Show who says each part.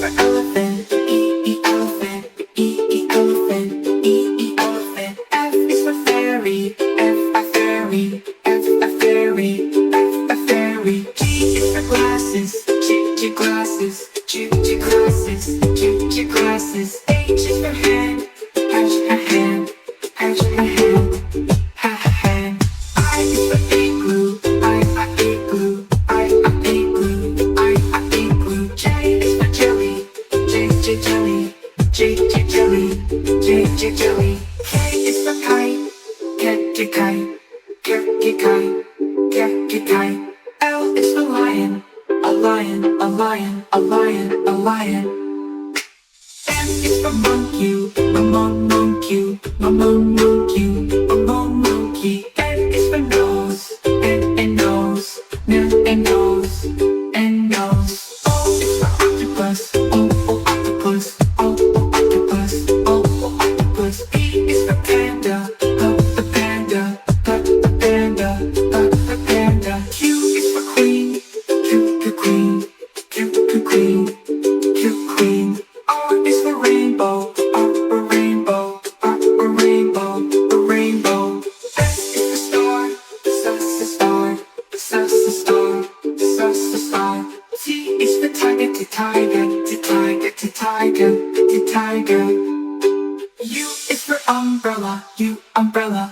Speaker 1: for elephant, E elephant, E elephant, E elephant. F is for fairy, F fairy, F fairy, F fairy. G is for glasses, G glasses, G glasses, G glasses. H is for hand, H hand, H hand, hand. I is for igloo, I igloo, I igloo, I igloo. J is for jelly, J jelly, J jelly, J jelly. K is for kite, kite, kite, kite, kite. L is for lion, a lion, a lion, a lion, a lion. M is for monkey, monkey, monkey. N is for nose, and nose, and nose, and nose. O is for octopus, octopus, octopus, octopus. P is for panda, the panda, the panda, the panda. Q is for queen, queen, queen, queen. R is for rainbow, a rainbow, a rainbow, a rainbow. S is for star, star, star, star. T is for tiger, tiger, tiger. U is for umbrella, umbrella.